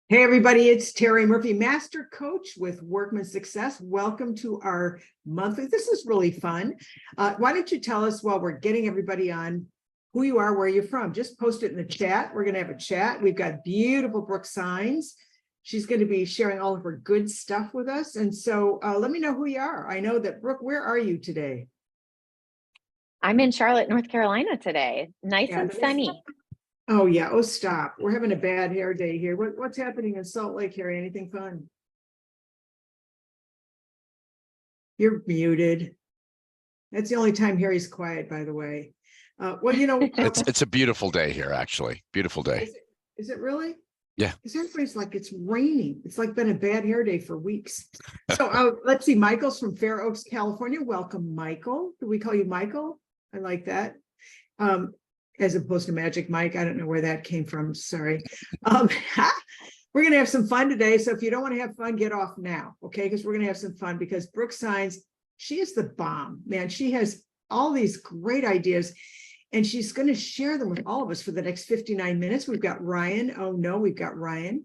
Hey everybody, it's Terri Murphy, Master Coach with Workman Success. Welcome to our monthly. This is really fun. Why don't you tell us while we're getting everybody on who you are, where you're from? Just post it in the chat. We're going to have a chat. We've got beautiful Brooke signs. She's going to be sharing all of her good stuff with us. And so let me know who you are. I know that Brooke, where are you today? I'm in Charlotte, North Carolina today. Nice Yeah, and sunny. Oh yeah. Oh, stop. We're having a bad hair day here. What's happening in Salt Lake, Harry? Anything fun? You're muted. That's the only time Harry's quiet, by the way. Well, It's a beautiful day here, actually. Beautiful day. Is it really? Yeah. Because everybody's like, it's raining. It's like been a bad hair day for weeks. So let's see. Michael's from Fair Oaks, California. Welcome, Michael. Do we call you Michael? I like that. As opposed to Magic Mike. I don't know where that came from. Sorry. We're going to have some fun today. So if you don't want to have fun, get off now. Okay. Because we're going to have some fun because Brooke Signs, she is the bomb, man. She has all these great ideas and she's going to share them with all of us for the next 59 minutes. We've got Ryan. Oh no, we've got Ryan.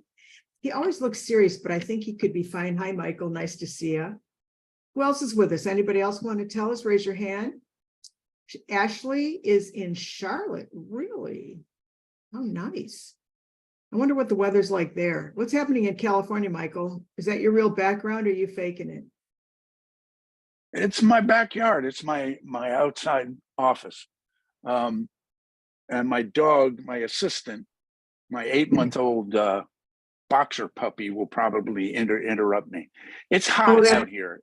He always looks serious, but I think he could be fine. Hi, Michael. Nice to see you. Who else is with us? Anybody else want to tell us? Raise your hand. Ashley is in Charlotte. Really? Oh, nice. I wonder what the weather's like there. What's happening in California, Michael? Is that your real background or are you faking it? It's my backyard. It's my outside office. And my dog, my assistant, my 8-month-old boxer puppy will probably interrupt me. It's hot out here.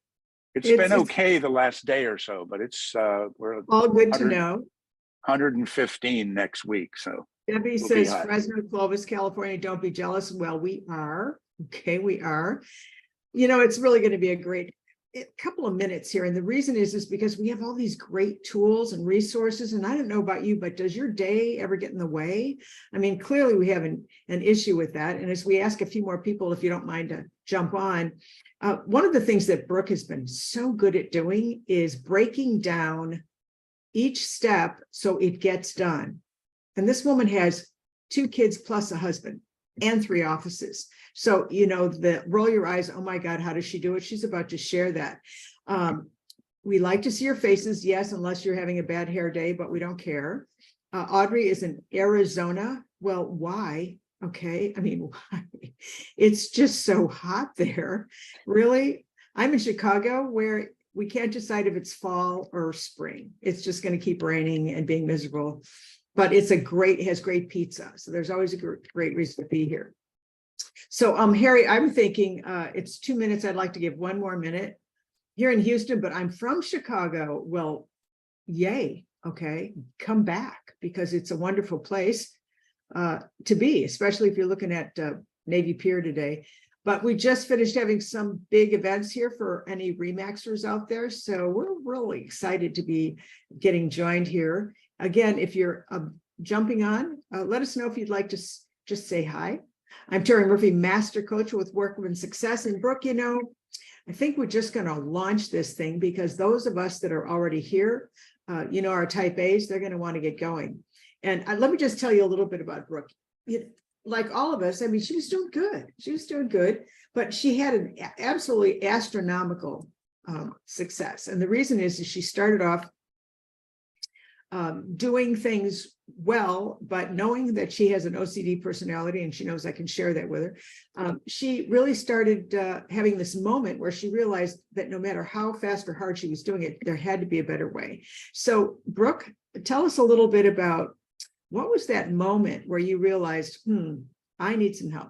It's been okay the last day or so, but it's we're all good to know. 115 next week. So Debbie says Fresno, Clovis, California, don't be jealous. Well, we are. Okay, we are. It's really going to be a great couple of minutes here. And the reason is because we have all these great tools and resources. And I don't know about you, but does your day ever get in the way? I mean, clearly we have an issue with that. And as we ask a few more people, if you don't mind to jump on, one of the things that Brooke has been so good at doing is breaking down each step so it gets done. And this woman has 2 kids plus a husband and 3 offices. So, the roll your eyes, oh my God, how does she do it? She's about to share that. We like to see your faces, yes, unless you're having a bad hair day, but we don't care. Audrey is in Arizona. Well, why? Okay, I mean, why? It's just so hot there. Really? I'm in Chicago where we can't decide if it's fall or spring. It's just going to keep raining and being miserable. But it has great pizza. So there's always a great reason to be here. So Harry, I'm thinking it's 2 minutes. I'd like to give 1 more minute here in Houston, but I'm from Chicago. Well, yay. Okay, come back because it's a wonderful place to be, especially if you're looking at Navy Pier today. But we just finished having some big events here for any Remaxers out there. So we're really excited to be getting joined here. Again, if you're jumping on, let us know if you'd like to just say hi. I'm Terri Murphy, Master Coach with Workman Success. And Brooke, I think we're just going to launch this thing because those of us that are already here, our type A's, they're going to want to get going. And let me just tell you a little bit about Brooke. Like all of us, I mean, she was doing good. She was doing good, but she had an absolutely astronomical success. And the reason is she started off doing things well, but knowing that she has an OCD personality and she knows I can share that with her. She really started having this moment where she realized that no matter how fast or hard she was doing it, there had to be a better way. So Brooke, tell us a little bit about what was that moment where you realized, I need some help?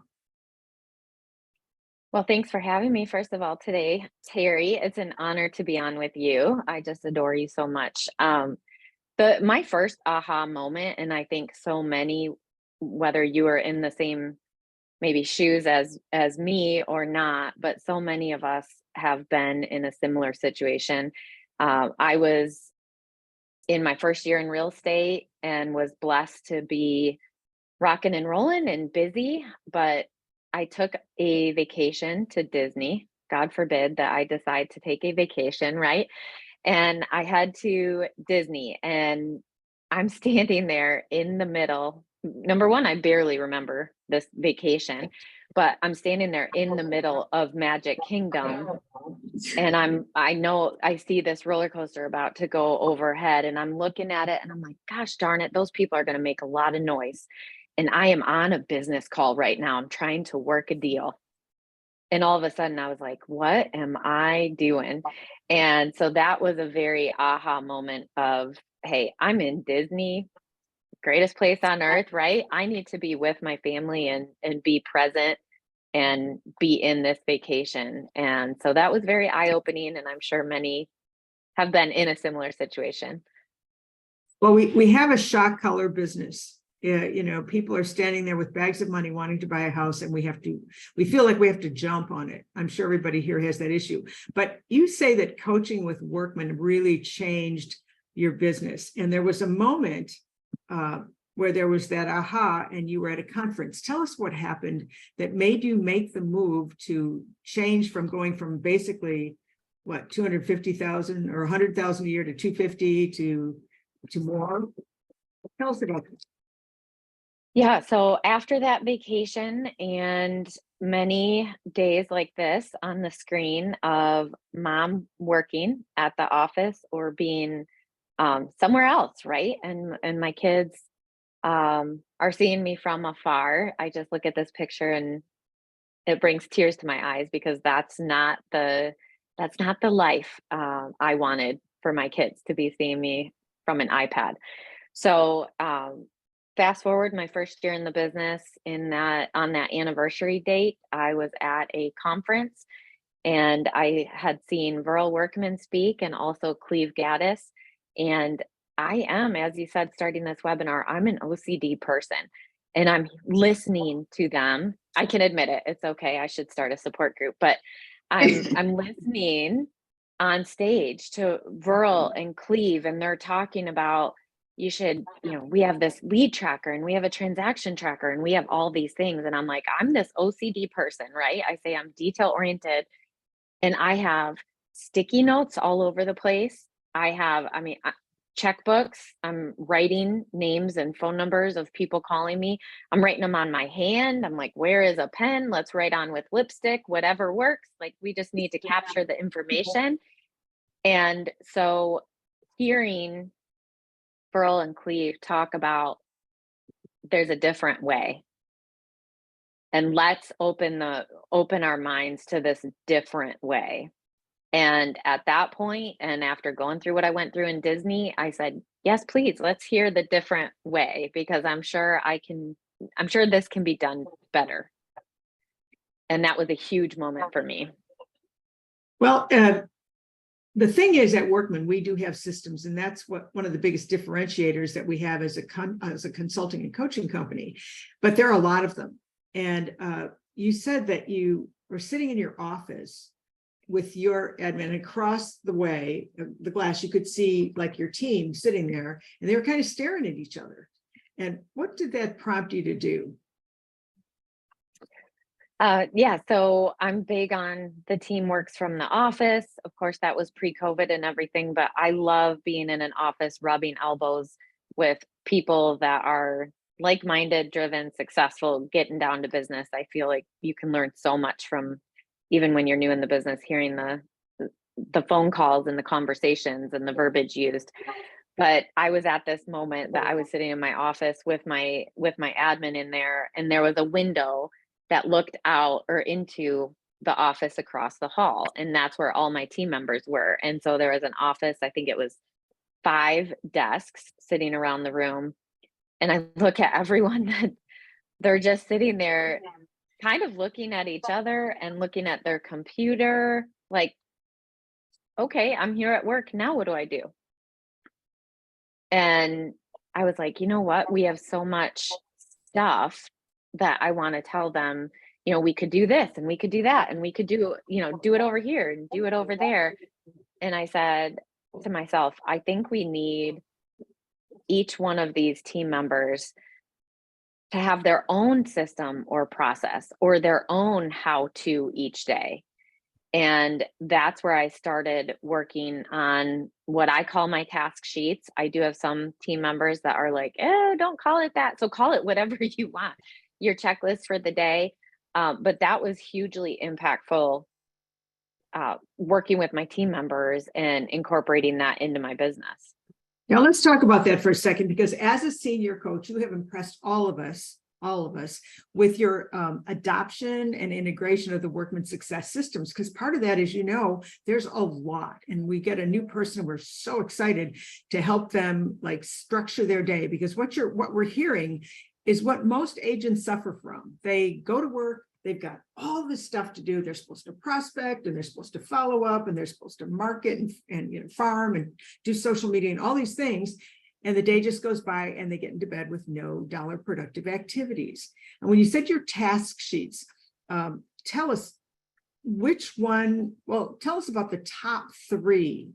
Well, thanks for having me, first of all, today, Terri. It's an honor to be on with you. I just adore you so much. My first aha moment, and I think so many, whether you are in the same maybe shoes as me or not, but so many of us have been in a similar situation. I was in my first year in real estate and was blessed to be rocking and rolling and busy, but I took a vacation to Disney. God forbid that I decide to take a vacation, right? And I head to Disney and I'm standing there in the middle. Number one, I barely remember this vacation, but I'm standing there in the middle of Magic Kingdom, and I know I see this roller coaster about to go overhead, and I'm looking at it and I'm like, gosh darn it, those people are going to make a lot of noise. And I am on a business call right now. I'm trying to work a deal. And all of a sudden I was like, what am I doing? And so that was a very aha moment of, hey, I'm in Disney, greatest place on earth, right? I need to be with my family and be present and be in this vacation. And so that was very eye-opening, and I'm sure many have been in a similar situation. Well, we have a shock collar business. Yeah, you know, people are standing there with bags of money wanting to buy a house, and we feel like we have to jump on it. I'm sure everybody here has that issue. But you say that coaching with Workman really changed your business. And there was a moment where there was that aha, and you were at a conference. Tell us what happened that made you make the move to change from going from basically what, 250,000 or 100,000 a year to 250 to more. Tell us about this. Yeah, so after that vacation and many days like this on the screen of mom working at the office or being somewhere else, right? And my kids are seeing me from afar. I just look at this picture and it brings tears to my eyes, because that's not the life I wanted for my kids, to be seeing me from an iPad. So fast forward my first year in the business, on that anniversary date, I was at a conference and I had seen Verl Workman speak and also Cleve Gaddis. And I am, as you said, starting this webinar, I'm an OCD person and I'm listening to them. I can admit it. It's okay. I should start a support group, but I'm listening on stage to Verl and Cleve, and they're talking about, you should, we have this lead tracker and we have a transaction tracker and we have all these things. And I'm like, I'm this OCD person, right? I say I'm detail oriented and I have sticky notes all over the place. Checkbooks. I'm writing names and phone numbers of people calling me. I'm writing them on my hand. I'm like, where is a pen? Let's write on with lipstick, whatever works. Like, we just need to capture the information. And so hearing Burl and Cleve talk about there's a different way, and let's open our minds to this different way. And at that point, and after going through what I went through in Disney, I said, yes, please, let's hear the different way, because I'm sure this can be done better. And that was a huge moment for me. Well, the thing is, at Workman, we do have systems, and that's one of the biggest differentiators that we have as a consulting and coaching company. But there are a lot of them. And you said that you were sitting in your office with your admin, across the way, the glass, you could see like your team sitting there, and they were kind of staring at each other. And what did that prompt you to do? Yeah, so I'm big on the team works from the office. Of course, that was pre-COVID and everything, but I love being in an office, rubbing elbows with people that are like-minded, driven, successful, getting down to business. I feel like you can learn so much from, even when you're new in the business, hearing the phone calls and the conversations and the verbiage used. But I was at this moment that I was sitting in my office with my admin in there, and there was a window that looked out or into the office across the hall. And that's where all my team members were. And so there was an office, I think it was 5 desks sitting around the room. And I look at everyone that they're just sitting there kind of looking at each other and looking at their computer, like, okay, I'm here at work. Now what do I do? And I was like, you know what? We have so much stuff that I want to tell them, we could do this and we could do that and we could do it over here and do it over there. And I said to myself, I think we need each one of these team members to have their own system or process or their own how-to each day. And that's where I started working on what I call my task sheets. I do have some team members that are like, don't call it that. So call it whatever you want, your checklist for the day. But that was hugely impactful, working with my team members and incorporating that into my business. Now let's talk about that for a second, because as a senior coach, you have impressed all of us with your adoption and integration of the workman success systems. Because part of that is, there's a lot, and we get a new person. We're so excited to help them like structure their day, because what we're hearing is what most agents suffer from. They go to work, they've got all this stuff to do. They're supposed to prospect, and they're supposed to follow up, and they're supposed to market and farm and do social media and all these things. And the day just goes by and they get into bed with no dollar productive activities. And when you said your task sheets, tell us tell us about the top 3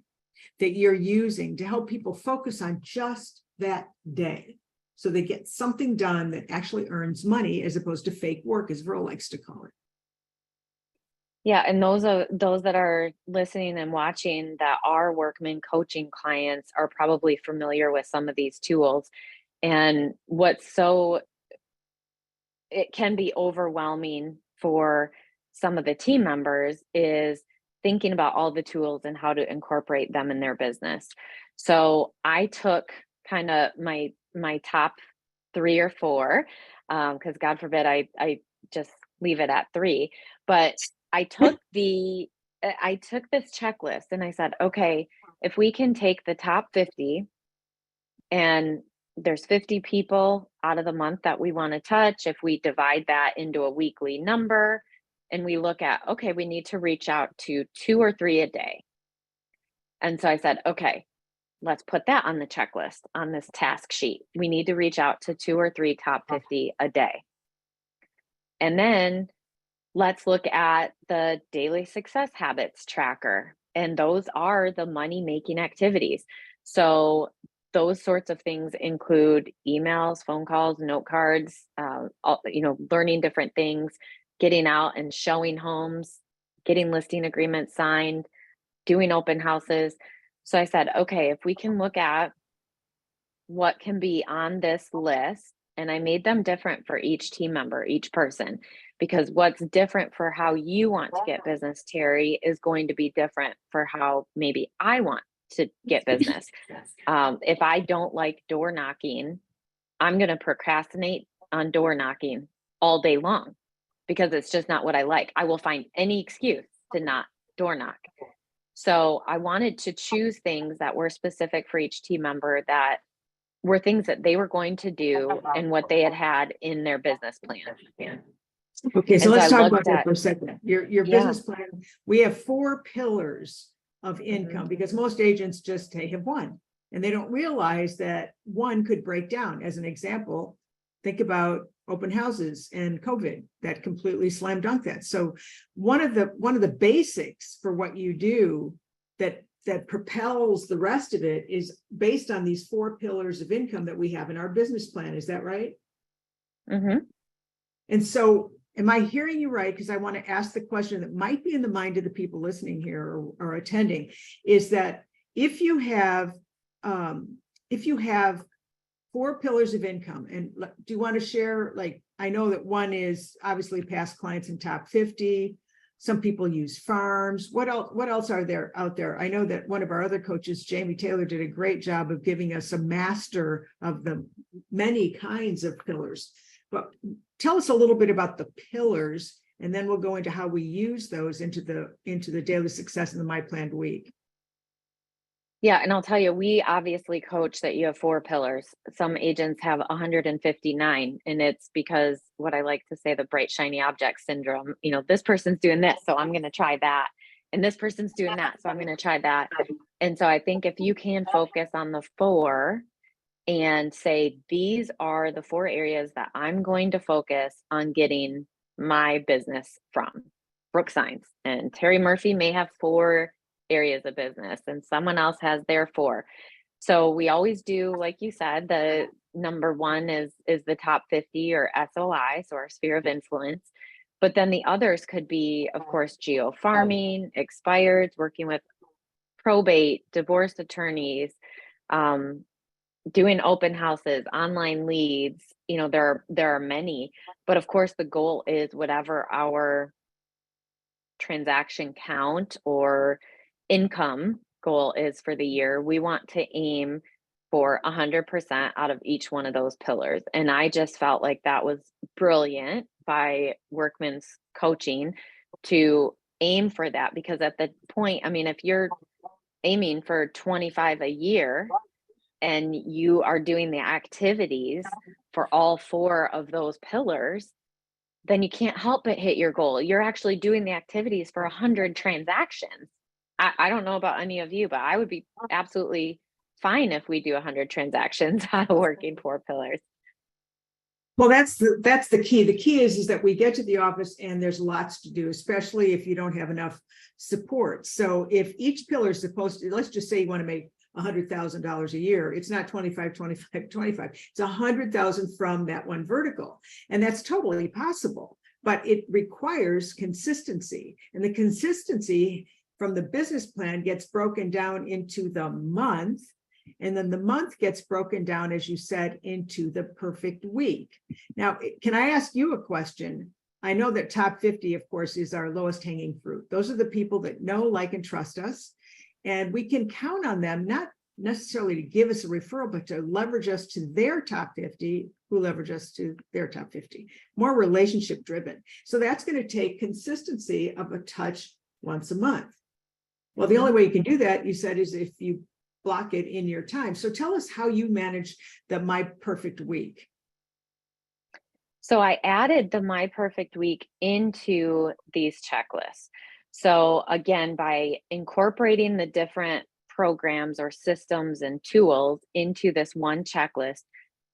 that you're using to help people focus on just that day, so they get something done that actually earns money as opposed to fake work, as Verl likes to call it. Yeah, and those that are listening and watching that are workman coaching clients are probably familiar with some of these tools. And it can be overwhelming for some of the team members is thinking about all the tools and how to incorporate them in their business. So I took kind of my top 3 or 4, because God forbid I just leave it at 3, but I took this checklist and I said, okay, if we can take the top 50, and there's 50 people out of the month that we want to touch, if we divide that into a weekly number and we look at, okay, we need to reach out to 2 or 3 a day. And so I said, okay, let's put that on the checklist on this task sheet. We need to reach out to 2 or 3 top 50 a day. And then let's look at the daily success habits tracker. And those are the money-making activities. So those sorts of things include emails, phone calls, note cards, learning different things, getting out and showing homes, getting listing agreements signed, doing open houses. So I said, okay, if we can look at what can be on this list, and I made them different for each team member, each person, because what's different for how you want to get business, Terri, is going to be different for how maybe I want to get business. If I don't like door knocking, I'm going to procrastinate on door knocking all day long because it's just not what I like. I will find any excuse to not door knock. So I wanted to choose things that were specific for each team member, that were things that they were going to do and what they had in their business plan. Okay, so And let's so I talk about looked that at- for a second. Your business plan, we have 4 pillars of income, because most agents just have one, and they don't realize that one could break down. As an example, think about open houses and COVID that completely slam dunk that. So one of the basics for what you do that propels the rest of it is based on these 4 pillars of income that we have in our business plan. Is that right? Mm-hmm. And so am I hearing you right? Because I want to ask the question that might be in the mind of the people listening here or attending, is that if you have 4 pillars of income, and do you want to share, like, I know that one is obviously past clients in top 50. Some people use farms. What else are there out there? I know that one of our other coaches, Jamie Taylor, did a great job of giving us a master of the many kinds of pillars. But tell us a little bit about the pillars, and then we'll go into how we use those into the daily success in the My Planned Week. Yeah, and I'll tell you, we obviously coach that you have 4 pillars. Some agents have 159, and it's because what I like to say, the bright, shiny object syndrome. This person's doing this, so I'm going to try that. And this person's doing that, so I'm going to try that. And so I think if you can focus on the 4 and say, these are the 4 areas that I'm going to focus on getting my business from. Brooke Signs and Terri Murphy may have 4 areas of business, and someone else has their 4. So we always do, like you said, the number 1 is the top 50 or SOI, so our sphere of influence. But then the others could be, of course, geo farming, expireds, working with probate, divorce attorneys, doing open houses, online leads, there are many, but of course the goal is whatever our transaction count or income goal is for the year, we want to aim for 100% out of each one of those pillars. And I just felt like that was brilliant by Workman's coaching to aim for that, because at the point, I mean, if you're aiming for 25 a year and you are doing the activities for all 4 of those pillars, then you can't help but hit your goal. You're actually doing the activities for 100 transactions. I don't know about any of you, but I would be absolutely fine if we do 100 transactions out of working 4 pillars. Well, that's the key. The key is that we get to the office and there's lots to do, especially if you don't have enough support. So if each pillar is supposed to, let's just say you want to make $100,000 a year, it's not 25, 25, 25. It's 100,000 from that one vertical. And that's totally possible, but it requires consistency. And the consistency from the business plan gets broken down into the month. And then the month gets broken down, as you said, into the perfect week. Now, can I ask you a question? I know that top 50, of course, is our lowest hanging fruit. Those are the people that know, like, and trust us. And we can count on them, not necessarily to give us a referral, but to leverage us to their top 50, who leverage us to their top 50, more relationship driven. So that's going to take consistency of a touch once a month. Well, the only way you can do that, you said, is if you block it in your time. So tell us how you manage the My Perfect Week. So I added the My Perfect Week into these checklists. So again, by incorporating the different programs or systems and tools into this one checklist,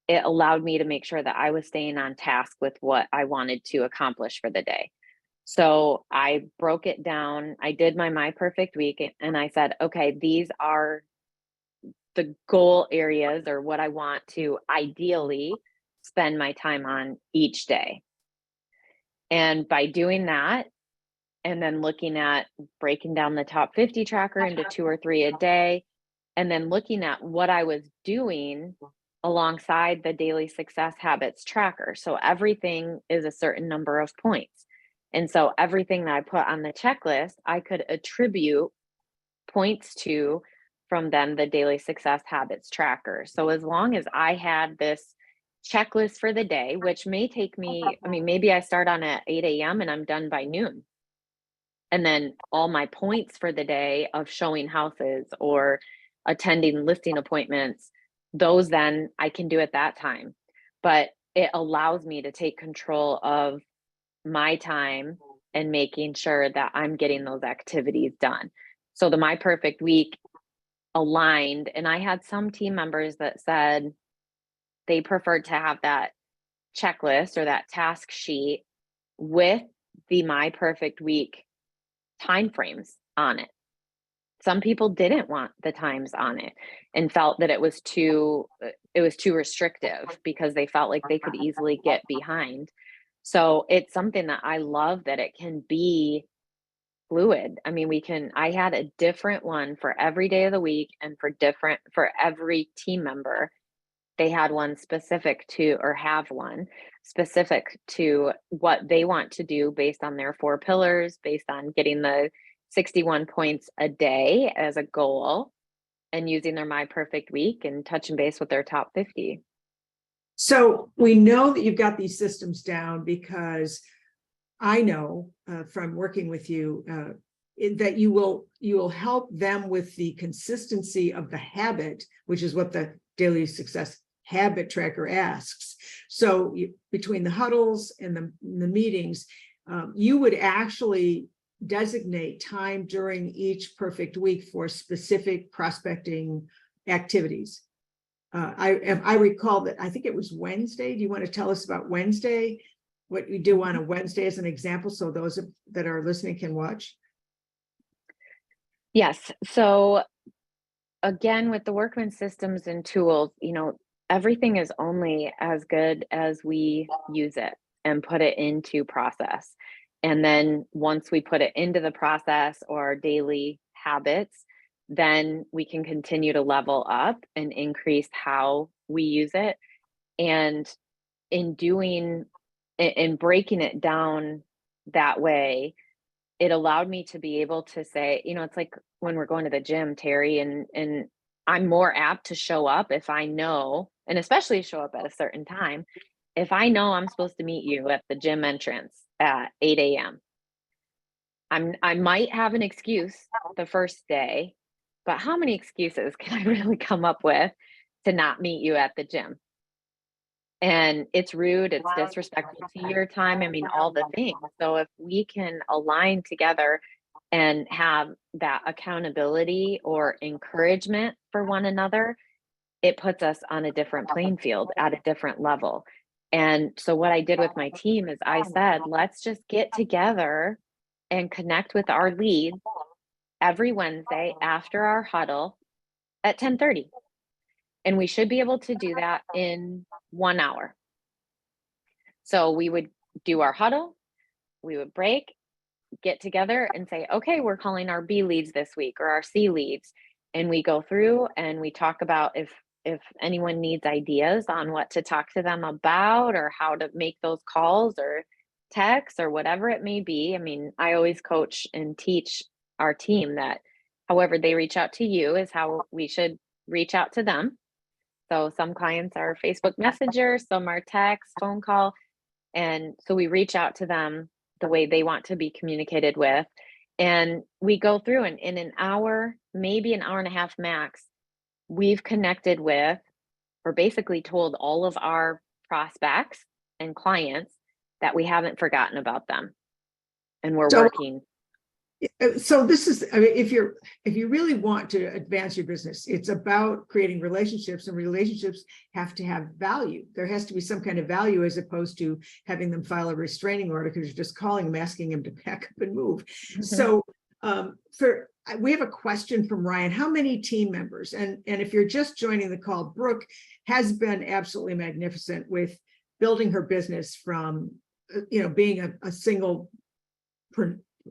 it allowed me to make sure that I was staying on task with what I wanted to accomplish for the day. So I broke it down. I did my Perfect Week, and I said, okay, these are the goal areas, or what I want to ideally spend my time on each day. And by doing that, and then looking at breaking down the top 50 tracker into 2 or 3 a day, and then looking at what I was doing alongside the daily success habits tracker. So everything is a certain number of points. And so everything that I put on the checklist, I could attribute points to from then the daily success habits tracker. So as long as I had this checklist for the day, which may take me, I mean, maybe I start on at 8 a.m. and I'm done by noon. And then all my points for the day of showing houses or attending listing appointments, those then I can do at that time. But it allows me to take control of my time and making sure that I'm getting those activities done. So the My Perfect Week aligned, and I had some team members that said they preferred to have that checklist or that task sheet with the My Perfect Week timeframes on it. Some people didn't want the times on it and felt that it was too restrictive because they felt like they could easily get behind. So it's something that I love, that it can be fluid. I mean, I had a different one for every day of the week, and for every team member, they had one specific to, or have one specific to what they want to do based on their 4 pillars, based on getting the 61 points a day as a goal, and using their My Perfect Week and touching base with their top 50. So we know that you've got these systems down, because I know from working with you that you will help them with the consistency of the habit, which is what the daily success habit tracker asks. So between the huddles and the meetings, you would actually designate time during each perfect week for specific prospecting activities. I recall that, I think it was Wednesday. Do you want to tell us about Wednesday? What you do on a Wednesday as an example, so those that are listening can watch? Yes. So again, with the Workman systems and tools, everything is only as good as we use it and put it into process. And then once we put it into the process or our daily habits, then we can continue to level up and increase how we use it. And in doing and breaking it down that way, it allowed me to be able to say, you know, it's like when we're going to the gym, Terry, and I'm more apt to show up if I know, and especially show up at a certain time. If I know I'm supposed to meet you at the gym entrance at 8 a.m., I might have an excuse the first day, but how many excuses can I really come up with to not meet you at the gym? And it's rude, it's disrespectful to your time. I mean, all the things. So if we can align together and have that accountability or encouragement for one another, it puts us on a different playing field at a different level. And so what I did with my team is I said, let's just get together and connect with our leads every Wednesday after our huddle at 10:30. And we should be able to do that in 1 hour. So we would do our huddle, we would break, get together and say, okay, we're calling our B leads this week or our C leads. And we go through and we talk about if anyone needs ideas on what to talk to them about or how to make those calls or texts or whatever it may be. I mean, I always coach and teach our team that however they reach out to you is how we should reach out to them. So some clients are Facebook Messenger, some are text, phone call. And so we reach out to them the way they want to be communicated with. And we go through and in an hour, maybe an hour and a half max, we've connected with or basically told all of our prospects and clients that we haven't forgotten about them. And we're working. So this is, I mean, if you really want to advance your business, it's about creating relationships, and relationships have to have value. There has to be some kind of value as opposed to having them file a restraining order because you're just calling them, asking them to pack up and move. Mm-hmm. So we have a question from Ryan. How many team members? And if you're just joining the call, Brooke has been absolutely magnificent with building her business from, being a single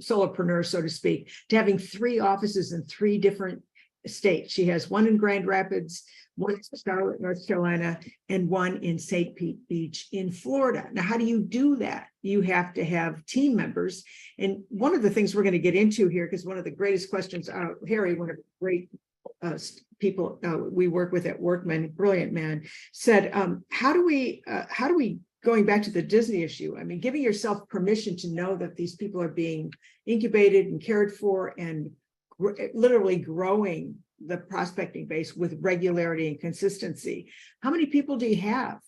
solopreneur, so to speak, to having 3 offices in 3 different states. She has one in Grand Rapids, one in Charlotte, North Carolina, and one in St. Pete Beach in Florida. Now, how do you do that? You have to have team members. And one of the things we're going to get into here, because one of the greatest questions, Harry, one of the great people we work with at Workman, brilliant man, said, how do we going back to the Disney issue, I mean, giving yourself permission to know that these people are being incubated and cared for and literally growing the prospecting base with regularity and consistency. How many people do you have?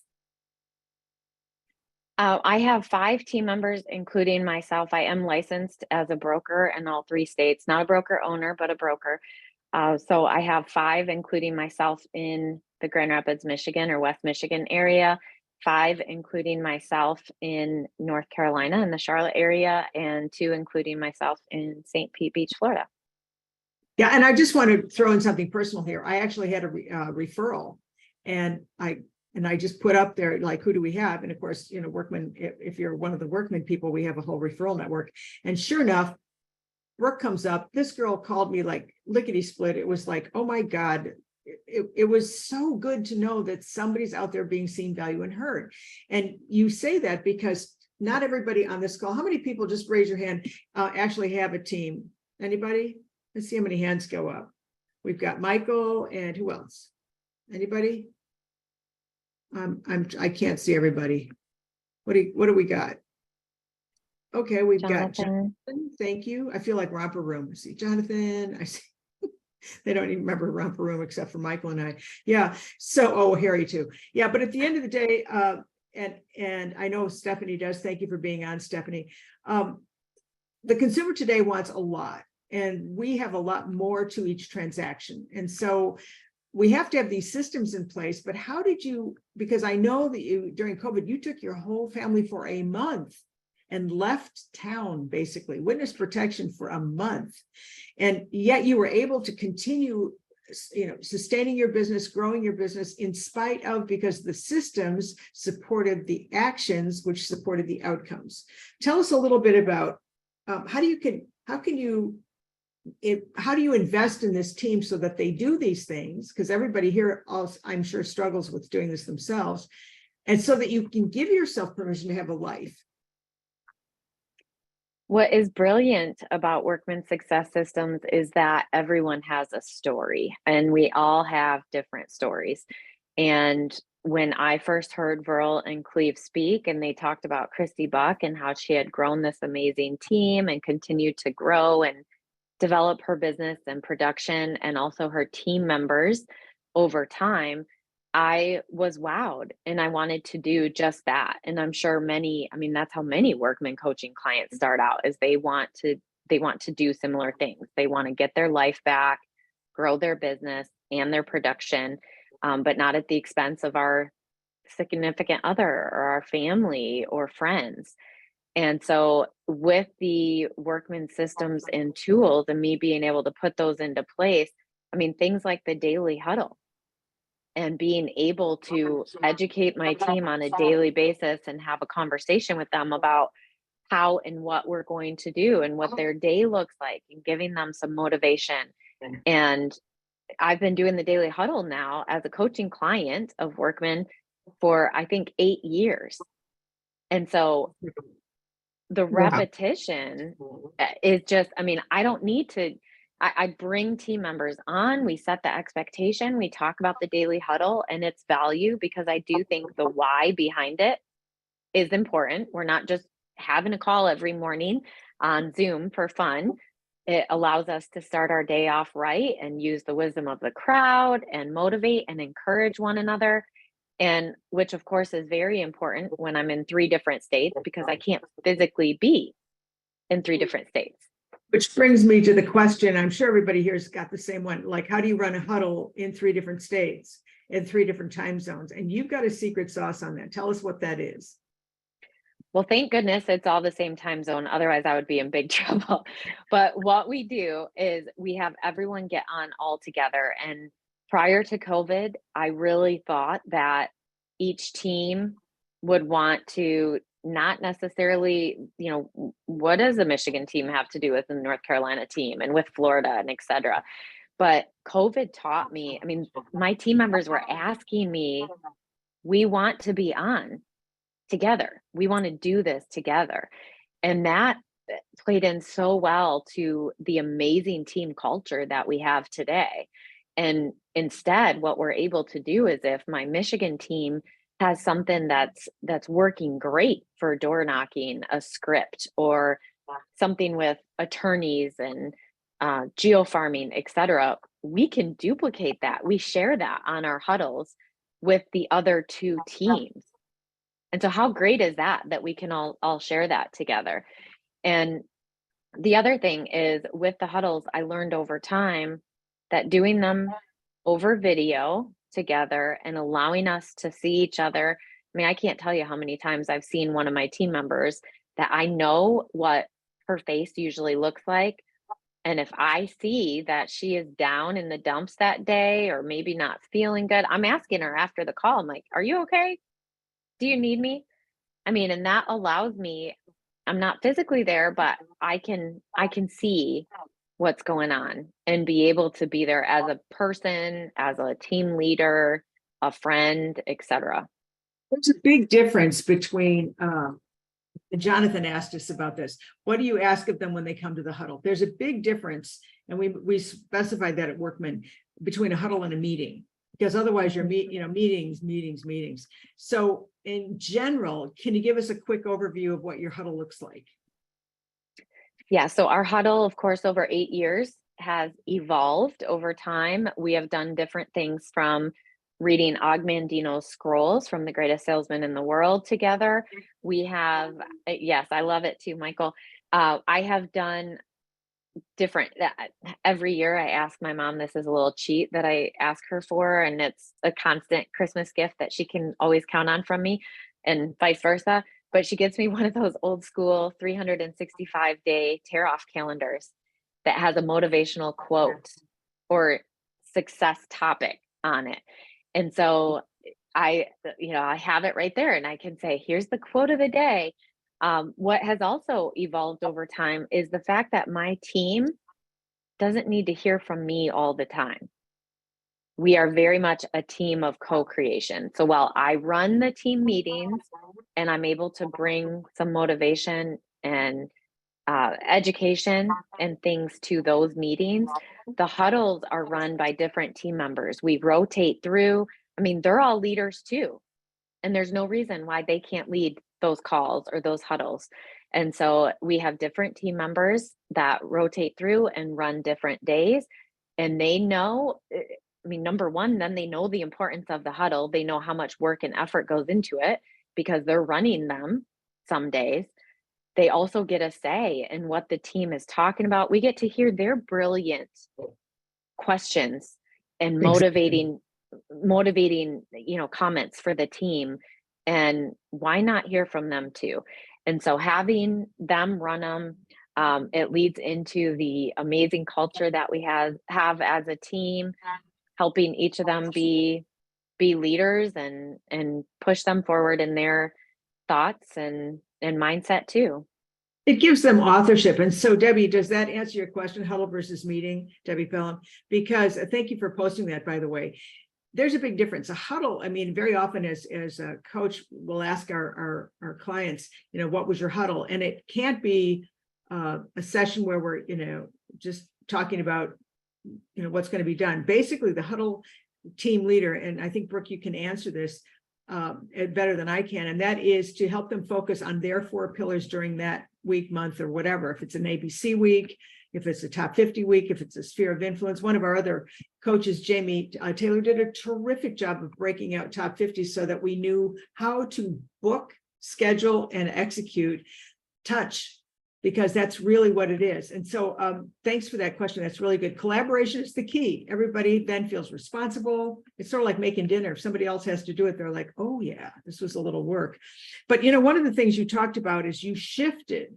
I have 5 team members, including myself. I am licensed as a broker in all 3 states, not a broker owner, but a broker. So I have 5, including myself in the Grand Rapids, Michigan or West Michigan area. 5, including myself in North Carolina in the Charlotte area, and 2, including myself in St. Pete Beach, Florida. Yeah, and I just want to throw in something personal here. I actually had a referral, and I just put up there, like, who do we have? And of course, Workman, if you're one of the Workman people, we have a whole referral network. And sure enough, Brooke comes up. This girl called me like lickety split. It was like, oh my God. It was so good to know that somebody's out there being seen, valued, and heard. And you say that because not everybody on this call, how many people, just raise your hand, actually have a team? Anybody? Let's see how many hands go up. We've got Michael, and who else? Anybody? I can't see everybody. What do we got? Okay, we've got Jonathan. Thank you. I feel like romper room. I see Jonathan. I see. They don't even remember romper room except for Michael and I. Yeah. So, Harry too. Yeah. But at the end of the day, and I know Stephanie does. Thank you for being on, Stephanie. The consumer today wants a lot, and we have a lot more to each transaction. And so we have to have these systems in place. But how did you? Because I know that during COVID, you took your whole family for a month and left town, basically, witness protection for a month. And yet you were able to continue, sustaining your business, growing your business in spite of, because the systems supported the actions, which supported the outcomes. Tell us a little bit about how do you invest in this team so that they do these things? Because everybody here, I'm sure, struggles with doing this themselves. And so that you can give yourself permission to have a life. What is brilliant about Workman Success Systems is that everyone has a story and we all have different stories. And when I first heard Verl and Cleve speak, and they talked about Christy Buck and how she had grown this amazing team and continued to grow and develop her business and production and also her team members over time, I was wowed and I wanted to do just that. And I'm sure many, I mean, that's how many Workman coaching clients start out, is they want to do similar things. They want to get their life back, grow their business and their production, but not at the expense of our significant other or our family or friends. And so with the Workman systems and tools and me being able to put those into place, I mean, things like the daily huddle and being able to educate my team on a daily basis and have a conversation with them about how and what we're going to do and what their day looks like and giving them some motivation. And I've been doing the daily huddle now as a coaching client of Workman for, I think, 8 years. And so the repetition is just, I mean, I don't need to, I bring team members on, we set the expectation, we talk about the daily huddle and its value, because I do think the why behind it is important. We're not just having a call every morning on Zoom for fun. It allows us to start our day off right and use the wisdom of the crowd and motivate and encourage one another. And which of course is very important when I'm in 3 different states, because I can't physically be in 3 different states. Which brings me to the question, I'm sure everybody here's got the same one, like, how do you run a huddle in 3 different states, in 3 different time zones? And you've got a secret sauce on that. Tell us what that is. Well, thank goodness it's all the same time zone. Otherwise, I would be in big trouble. But what we do is we have everyone get on all together. And prior to COVID, I really thought that each team would want to not necessarily, you know, what does the Michigan team have to do with the North Carolina team and with Florida and et cetera. But COVID taught me, I mean, my team members were asking me, we want to be on together. We want to do this together. And that played in so well to the amazing team culture that we have today. And instead, what we're able to do is, if my Michigan team has something that's working great for door knocking, a script, or something with attorneys and geo farming, et cetera, we can duplicate that. We share that on our huddles with the other 2 teams. And so how great is that we can all share that together? And the other thing is, with the huddles, I learned over time that doing them over video together and allowing us to see each other. I mean, I can't tell you how many times I've seen one of my team members that I know what her face usually looks like. And if I see that she is down in the dumps that day, or maybe not feeling good, I'm asking her after the call, I'm like, are you okay? Do you need me? I mean, and that allows me, I'm not physically there, but I can see what's going on and be able to be there as a person, as a team leader, a friend, etc. There's a big difference between, Jonathan asked us about this. What do you ask of them when they come to the huddle? There's a big difference, and we specified that at Workman, between a huddle and a meeting, because otherwise you're meetings. So in general, can you give us a quick overview of what your huddle looks like? Yeah, so our huddle, of course, over 8 years has evolved over time. We have done different things, from reading Og Mandino's scrolls from The Greatest Salesman in the World together. We have, yes, I love it too, Michael. I have done different, every year I ask my mom, this is a little cheat that I ask her for, and it's a constant Christmas gift that she can always count on from me, and vice versa. But she gets me one of those old school 365-day tear-off calendars that has a motivational quote or success topic on it. And so I have it right there, and I can say, here's the quote of the day. What has also evolved over time is the fact that my team doesn't need to hear from me all the time. we are very much a team of co-creation. So while I run the team meetings and I'm able to bring some motivation and education and things to those meetings, the huddles are run by different team members. We rotate through. I mean, they're all leaders too. And there's no reason why they can't lead those calls or those huddles. And so we have different team members that rotate through and run different days. And they know, I mean, number one, then they know the importance of the huddle. They know how much work and effort goes into it because they're running them some days. They also get a say in what the team is talking about. We get to hear their brilliant questions and motivating, comments for the team. And why not hear from them too? And so having them run them, it leads into the amazing culture that we have as a team, helping each of them be leaders and push them forward in their thoughts and mindset too. It gives them authorship. And so, Debbie, does that answer your question, huddle versus meeting, Debbie Pelham? Because thank you for posting that, by the way. There's a big difference. A huddle, I mean, very often as a coach, we'll ask our clients, what was your huddle? And it can't be a session where we're, just talking about, what's going to be done. Basically, the huddle team leader, and I think, Brooke, you can answer this better than I can, and that is to help them focus on their 4 pillars during that week, month, or whatever. If it's an ABC week, if it's a top 50 week, if it's a sphere of influence. One of our other coaches, Jamie Taylor, did a terrific job of breaking out top 50 so that we knew how to book, schedule, and execute touch, because that's really what it is. And so thanks for that question. That's really good. Collaboration is the key. Everybody then feels responsible. It's sort of like making dinner. If somebody else has to do it, they're like, oh yeah, this was a little work. But one of the things you talked about is you shifted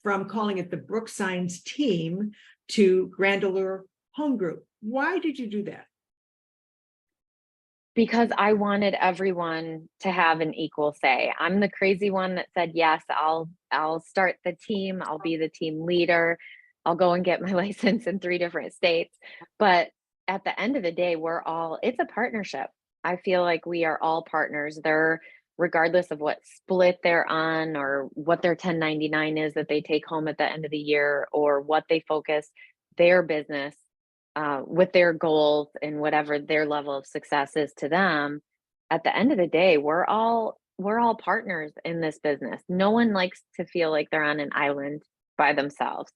from calling it the Brooke Signs team to Grand Allure Home Group. Why did you do that? Because I wanted everyone to have an equal say. I'm the crazy one that said, yes, I'll start the team. I'll be the team leader. I'll go and get my license in 3 different states. But at the end of the day, it's a partnership. I feel like we are all partners. Regardless of what split they're on or what their 1099 is that they take home at the end of the year, or what they focus their business with their goals and whatever their level of success is to them. At the end of the day, we're all partners in this business. No one likes to feel like they're on an island by themselves,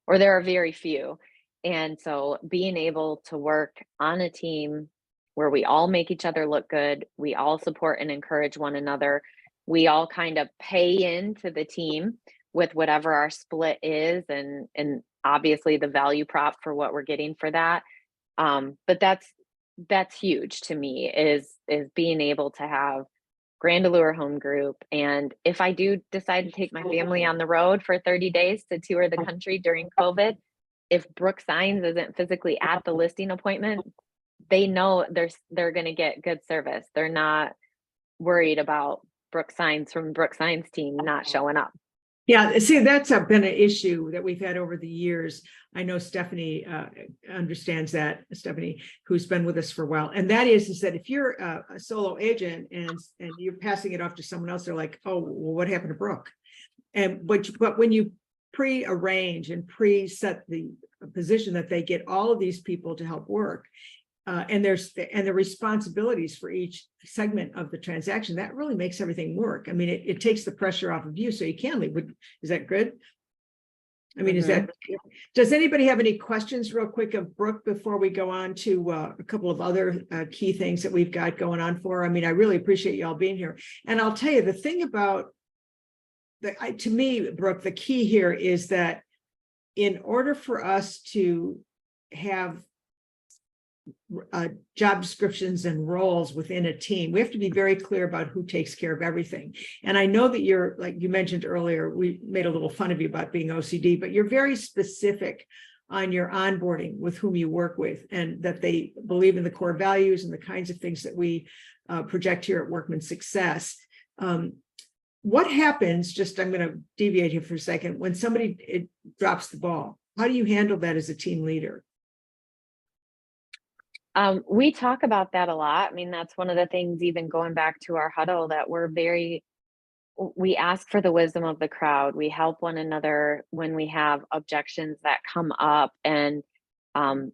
or there are very few. And so being able to work on a team where we all make each other look good, we all support and encourage one another, we all kind of pay into the team with whatever our split is, and obviously the value prop for what we're getting for that. But that's huge to me, is being able to have Grand Allure Home Group. And if I do decide to take my family on the road for 30 days to tour the country during COVID, if Brooke Signs isn't physically at the listing appointment, they know they're going to get good service. They're not worried about Brooke Signs from Brooke Signs team not showing up. Yeah, see, that's been an issue that we've had over the years. I know Stephanie understands that, Stephanie, who's been with us for a while. And that is that if you're a solo agent and you're passing it off to someone else, they're like, oh, well, what happened to Brooke? But when you pre-arrange and pre-set the position that they get all of these people to help work, and the responsibilities for each segment of the transaction, that really makes everything work. I mean, it takes the pressure off of you, so you can leave. Is that good? I mean, does anybody have any questions real quick of Brooke before we go on to a couple of other key things that we've got going on for her? I mean, I really appreciate you all being here. And I'll tell you, the thing about to me, Brooke, the key here is that in order for us to have job descriptions and roles within a team, we have to be very clear about who takes care of everything. And I know that you're, like you mentioned earlier, we made a little fun of you about being OCD, but you're very specific on your onboarding with whom you work with, and that they believe in the core values and the kinds of things that we project here at Workman Success. What happens, I'm going to deviate here for a second, when somebody drops the ball? How do you handle that as a team leader? We talk about that a lot. I mean, that's one of the things, even going back to our huddle, that we ask for the wisdom of the crowd. We help one another when we have objections that come up, and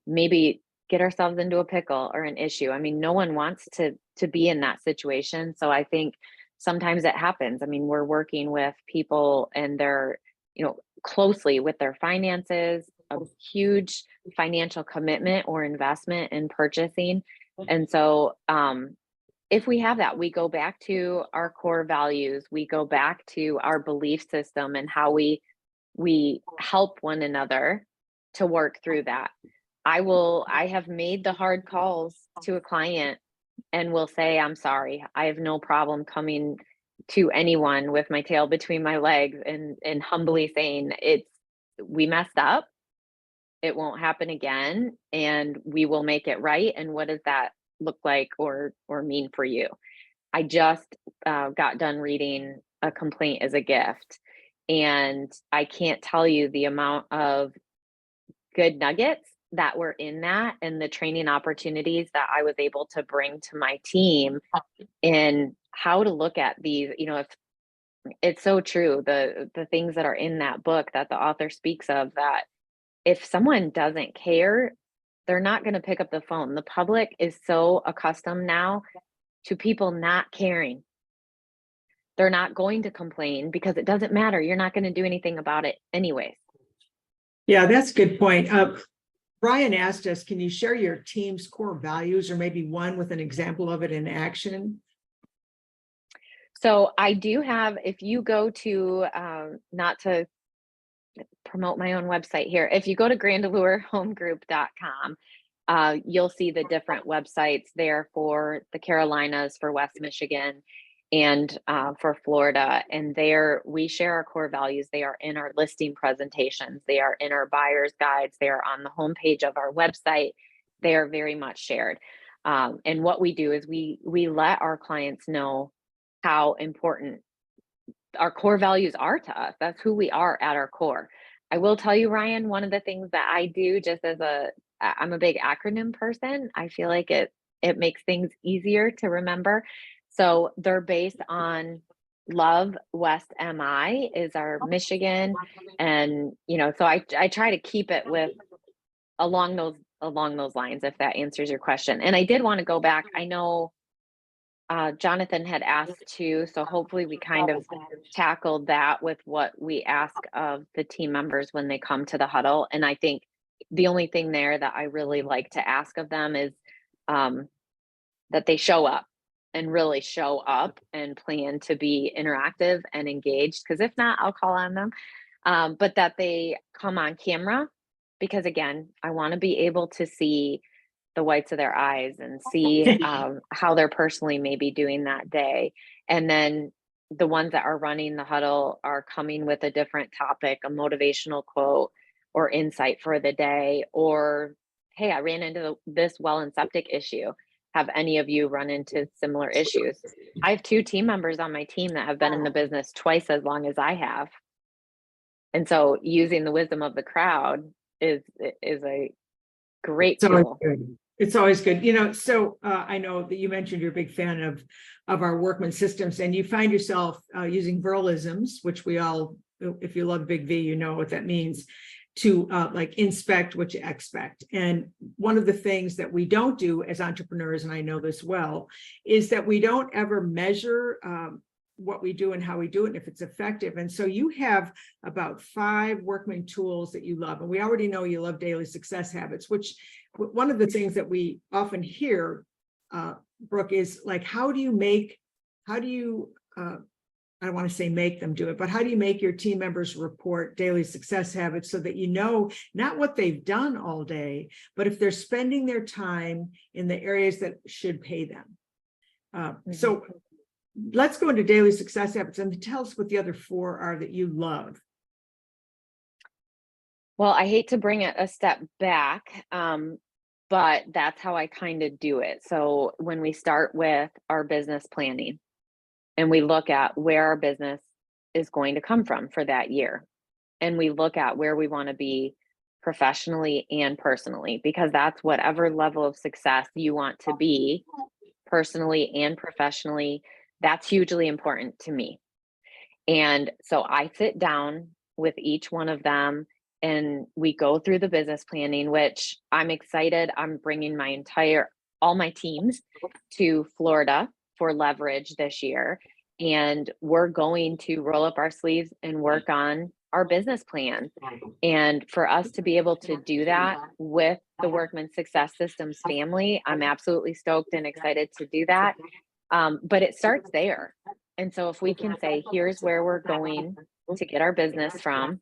maybe get ourselves into a pickle or an issue. I mean, no one wants to be in that situation. So I think sometimes it happens. I mean, we're working with people and they're, closely with their finances, a huge financial commitment or investment in purchasing. And so if we have that, we go back to our core values, we go back to our belief system and how we help one another to work through that. I have made the hard calls to a client and will say, I'm sorry. I have no problem coming to anyone with my tail between my legs and humbly saying, we messed up. It won't happen again, and we will make it right. And what does that look like or mean for you? I just got done reading A Complaint is a Gift, and I can't tell you the amount of good nuggets that were in that, and the training opportunities that I was able to bring to my team in how to look at these. If it's so true, the things that are in that book that the author speaks of, that if someone doesn't care, they're not going to pick up the phone. The public is so accustomed now to people not caring. They're not going to complain because it doesn't matter. You're not going to do anything about it anyways. Yeah, that's a good point. Brian asked us, can you share your team's core values, or maybe one with an example of it in action? So I do have, if you go to, not to promote my own website here, if you go to grandallurehomegroup.com, you'll see the different websites there for the Carolinas, for West Michigan, and for Florida. And there we share our core values. They are in our listing presentations. They are in our buyer's guides. They are on the homepage of our website. They are very much shared. And what we do is we let our clients know how important our core values are to us. That's who we are at our core. I will tell you, Ryan, one of the things that I do, just as I'm a big acronym person. I feel like it makes things easier to remember. So they're based on Love West MI is our Michigan. And, so I try to keep it with along those lines, if that answers your question. And I did want to go back. I know Jonathan had asked too, so hopefully we kind of tackled that with what we ask of the team members when they come to the huddle. And I think the only thing there that I really like to ask of them is that they show up and really show up and plan to be interactive and engaged. Because if not, I'll call on them. But that they come on camera, because again, I want to be able to see the whites of their eyes and see how they're personally maybe doing that day. And then the ones that are running the huddle are coming with a different topic, a motivational quote or insight for the day, or, hey, I ran into this well and septic issue. Have any of you run into similar issues? I have 2 team members on my team that have been in the business twice as long as I have. And so using the wisdom of the crowd is a great tool. It's always good. So I know that you mentioned you're a big fan of our workman systems, and you find yourself using Verlisms, which we all, if you love Big V, you know what that means, to like inspect what you expect. And one of the things that we don't do as entrepreneurs, and I know this well, is that we don't ever measure what we do and how we do it and if it's effective. And so you have about 5 workman tools that you love. And we already know you love daily success habits, which one of the things that we often hear, Brooke, is like, how do you I don't want to say make them do it, but how do you make your team members report daily success habits so that you know not what they've done all day, but if they're spending their time in the areas that should pay them? So let's go into daily success habits and tell us what the other 4 are that you love. Well, I hate to bring it a step back, but that's how I kind of do it. So when we start with our business planning and we look at where our business is going to come from for that year, and we look at where we want to be professionally and personally, because that's whatever level of success you want to be personally and professionally. That's hugely important to me. And so I sit down with each one of them and we go through the business planning, which I'm excited. I'm bringing all my teams to Florida for leverage this year. And we're going to roll up our sleeves and work on our business plan. And for us to be able to do that with the Workman Success Systems family, I'm absolutely stoked and excited to do that. But it starts there. And so if we can say, here's where we're going to get our business from,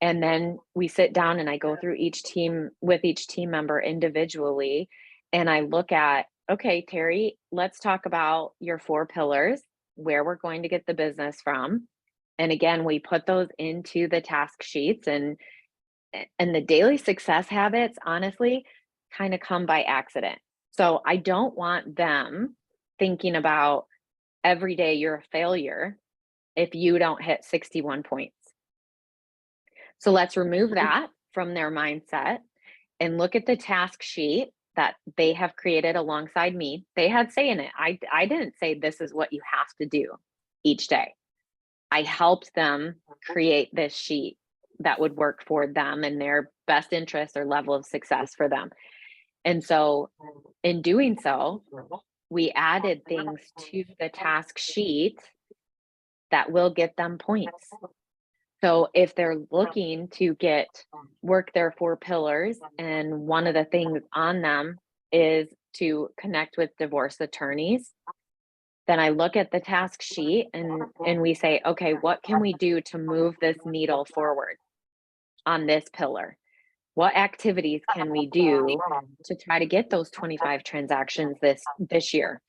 and then we sit down and I go through each team with each team member individually, and I look at, okay, Terri, let's talk about your 4 pillars, where we're going to get the business from. And again, we put those into the task sheets, and the daily success habits, honestly, kind of come by accident. So I don't want them thinking about every day you're a failure if you don't hit 61 points. So let's remove that from their mindset and look at the task sheet that they have created alongside me. They had say in it. I didn't say this is what you have to do each day. I helped them create this sheet that would work for them and their best interest or level of success for them. And so in doing so, we added things to the task sheet that will get them points. So if they're looking to work their 4 pillars, and one of the things on them is to connect with divorce attorneys, then I look at the task sheet and we say, okay, what can we do to move this needle forward on this pillar? What activities can we do to try to get those 25 transactions this year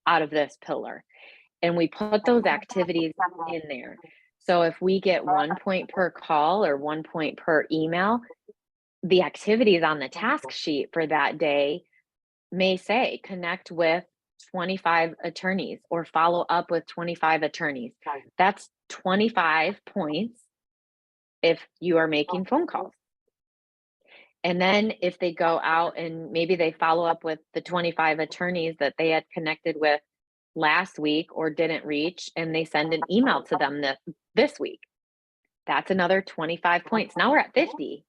out of this pillar? And we put those activities in there. So if we get 1 point per call or 1 point per email, the activities on the task sheet for that day may say connect with 25 attorneys or follow up with 25 attorneys. That's 25 points if you are making phone calls. And then if they go out and maybe they follow up with the 25 attorneys that they had connected with last week or didn't reach, and they send an email to them this week, that's another 25 points. Now we're at 50.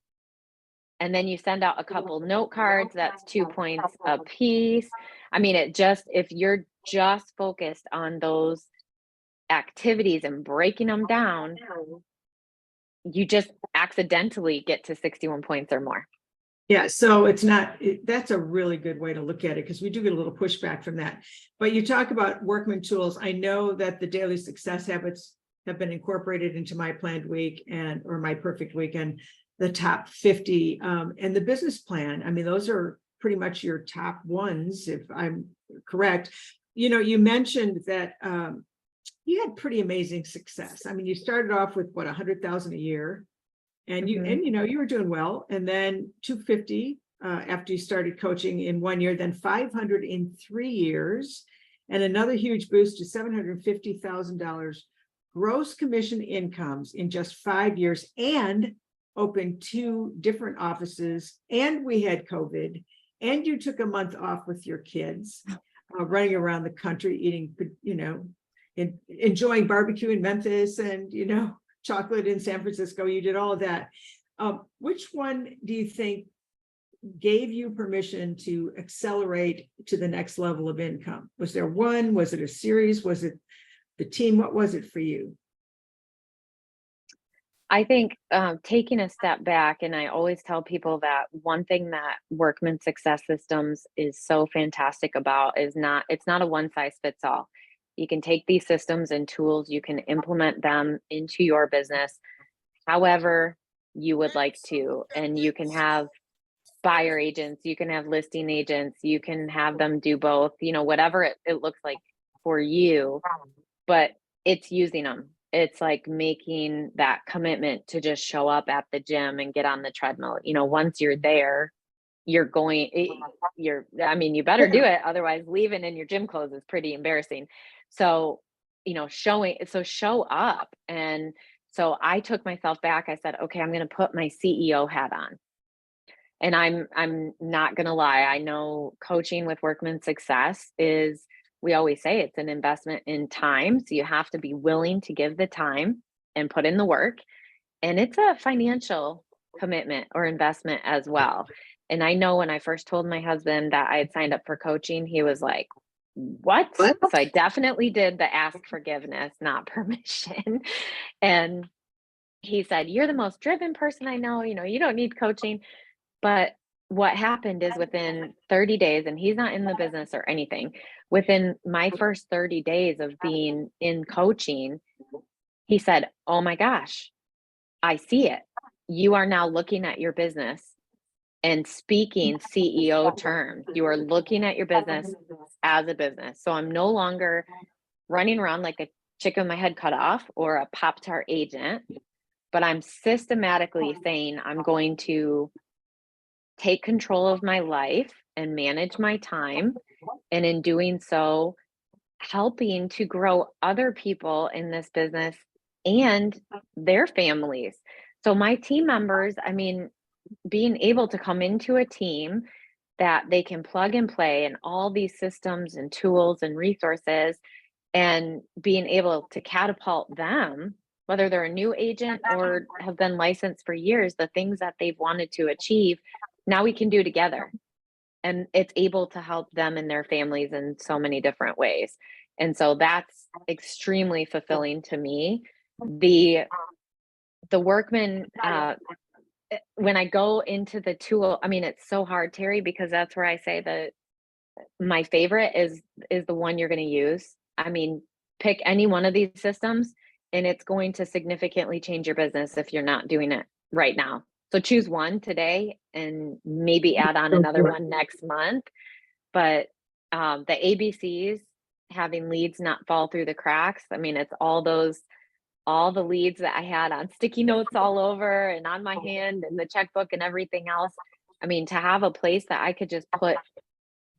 And then you send out a couple note cards, that's 2 points a piece. I mean, if you're just focused on those activities and breaking them down, you just accidentally get to 61 points or more. Yeah, so that's a really good way to look at it, because we do get a little pushback from that. But you talk about workman tools. I know that the daily success habits have been incorporated into my planned week or my perfect weekend, the top 50 and the business plan. I mean, those are pretty much your top ones, if I'm correct. You mentioned that you had pretty amazing success. I mean, you started off with 100,000 a year. And you were doing well, and then 250 after you started coaching in 1 year, then 500 in 3 years, and another huge boost to $750,000 gross commission incomes in just 5 years, and opened 2 different offices. And we had COVID, and you took a month off with your kids, running around the country eating, enjoying barbecue in Memphis, and chocolate in San Francisco. You did all of that. Which one do you think gave you permission to accelerate to the next level of income? Was there one? Was it a series? Was it the team? What was it for you? I think taking a step back, and I always tell people that one thing that Workman Success Systems is so fantastic about is it's not a one size fits all. You can take these systems and tools, you can implement them into your business however you would like to. And you can have buyer agents, you can have listing agents, you can have them do both, whatever it looks like for you, but it's using them. It's like making that commitment to just show up at the gym and get on the treadmill. Once you're there, you better do it. Otherwise, leaving in your gym clothes is pretty embarrassing. So, show up. And so I took myself back. I said, okay, I'm going to put my CEO hat on. And I'm not gonna lie, I know coaching with workman success is, we always say it's an investment in time. So you have to be willing to give the time and put in the work. And it's a financial commitment or investment as well. And I know when I first told my husband that I had signed up for coaching, he was like, what? So I definitely did the ask forgiveness, not permission. And he said, you're the most driven person I know, you don't need coaching. But what happened is within 30 days, and he's not in the business or anything, within my first 30 days of being in coaching, he said, oh my gosh, I see it. You are now looking at your business and speaking CEO terms. You are looking at your business as a business. So I'm no longer running around like a chicken with my head cut off or a Pop-Tart agent, but I'm systematically saying I'm going to take control of my life and manage my time. And in doing so, helping to grow other people in this business and their families. So my team members, I mean, being able to come into a team that they can plug and play in all these systems and tools and resources, and being able to catapult them, whether they're a new agent or have been licensed for years, the things that they've wanted to achieve, now we can do together. And it's able to help them and their families in so many different ways. And so that's extremely fulfilling to me. The workman, when I go into the tool, I mean, it's so hard, Terry, because that's where I say that my favorite is the one you're going to use. I mean, pick any one of these systems and it's going to significantly change your business if you're not doing it right now. So choose one today and maybe add on another one next month. But the ABCs, having leads not fall through the cracks. I mean, it's all the leads that I had on sticky notes all over and on my hand and the checkbook and everything else. I mean, to have a place that I could just put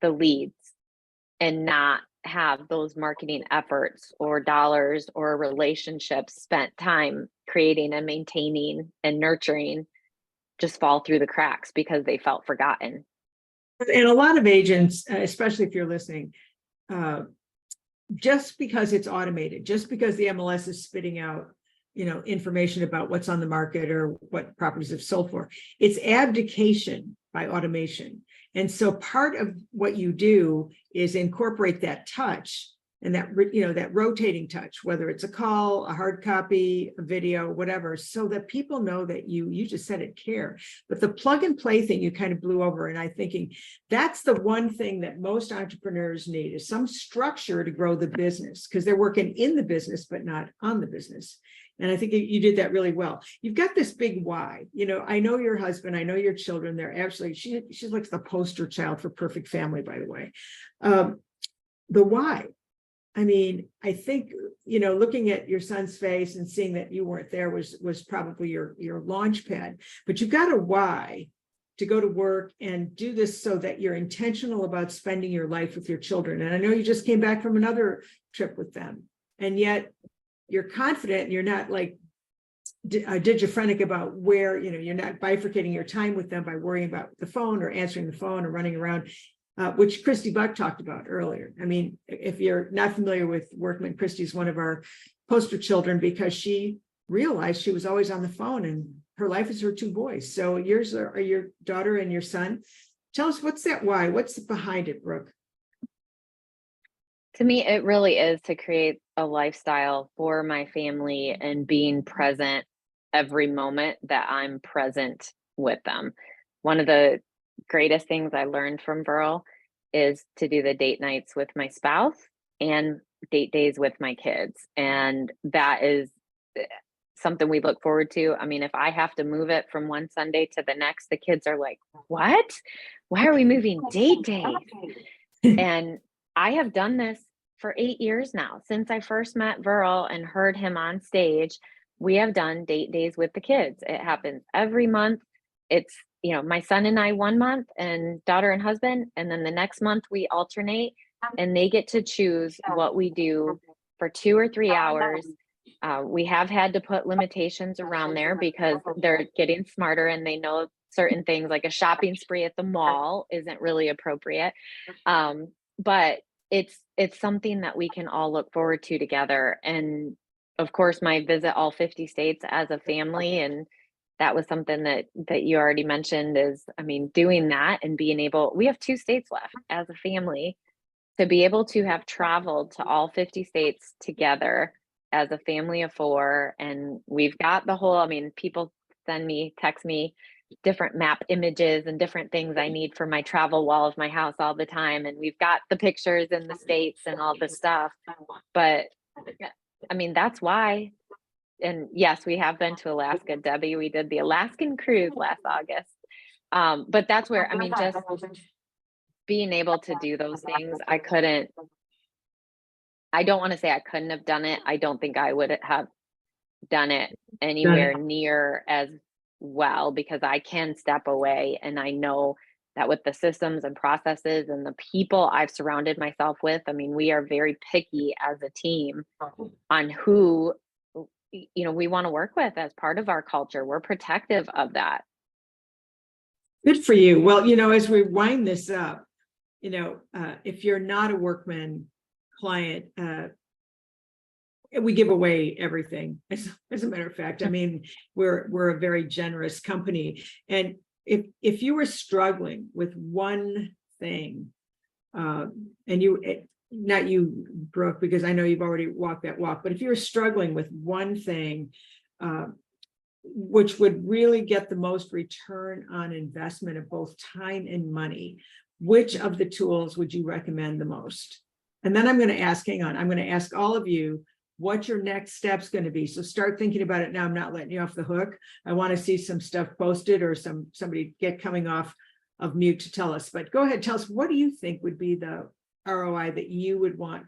the leads and not have those marketing efforts or dollars or relationships spent time creating and maintaining and nurturing just fall through the cracks because they felt forgotten. And a lot of agents, especially if you're listening, just because it's automated, just because the MLS is spitting out, information about what's on the market or what properties have sold for, it's abdication by automation. And so part of what you do is incorporate that touch and that, that rotating touch, whether it's a call, a hard copy, a video, whatever, so that people know that you just said it, care. But the plug and play thing you kind of blew over, and I'm thinking that's the one thing that most entrepreneurs need is some structure to grow the business, because they're working in the business, but not on the business. And I think you did that really well. You've got this big why. I know your husband, I know your children. They're actually, she's like the poster child for perfect family, by the way. The why. I mean, I think, looking at your son's face and seeing that you weren't there was probably your launch pad, but you've got a why to go to work and do this so that you're intentional about spending your life with your children. And I know you just came back from another trip with them, and yet you're confident and you're not like digiphrenic about where, you're not bifurcating your time with them by worrying about the phone or answering the phone or running around. Which Christy Buck talked about earlier. I mean, if you're not familiar with Workman, Christy's one of our poster children because she realized she was always on the phone and her life is her two boys. So yours are your daughter and your son. Tell us, what's that why? What's behind it, Brooke? To me, it really is to create a lifestyle for my family and being present every moment that I'm present with them. One of the greatest things I learned from Burl is to do the date nights with my spouse and date days with my kids. And that is something we look forward to. I mean, if I have to move it from one Sunday to the next, the kids are like, what? Why are we moving date days? And I have done this for 8 years now. Since I first met Burl and heard him on stage, we have done date days with the kids. It happens every month. It's my son and I 1 month and daughter and husband. And then the next month we alternate and they get to choose what we do for 2 or 3 hours. We have had to put limitations around there because they're getting smarter and they know certain things like a shopping spree at the mall isn't really appropriate. But it's something that we can all look forward to together. And of course, my visit all 50 states as a family, and that was something that you already mentioned is, I mean, doing that and being able, we have 2 states left as a family, to be able to have traveled to all 50 states together as a family of 4. And we've got the whole, I mean, people text me different map images and different things I need for my travel wall of my house all the time. And we've got the pictures in the states and all the stuff. But I mean, that's why. And yes, we have been to Alaska, Debbie. We did the Alaskan cruise last August. But that's where, I mean, just being able to do those things, I don't want to say I couldn't have done it. I don't think I would have done it anywhere near as well, because I can step away, and I know that with the systems and processes and the people I've surrounded myself with, I mean, we are very picky as a team on who, you know, we want to work with as part of our culture. We're protective of that. Good for you. Well, you know, as we wind this up, you know, if you're not a Workman client, we give away everything. As a matter of fact, I mean, we're a very generous company. And if you were struggling with one thing, and not you, Brooke, because I know you've already walked that walk, but if you were struggling with one thing, which would really get the most return on investment of both time and money, which of the tools would you recommend the most? And then I'm going to ask, hang on, I'm going to ask all of you what your next step's going to be. So start thinking about it now. I'm not letting you off the hook. I want to see some stuff posted or somebody get coming off of mute to tell us. But go ahead, tell us, what do you think would be the ROI that you would want,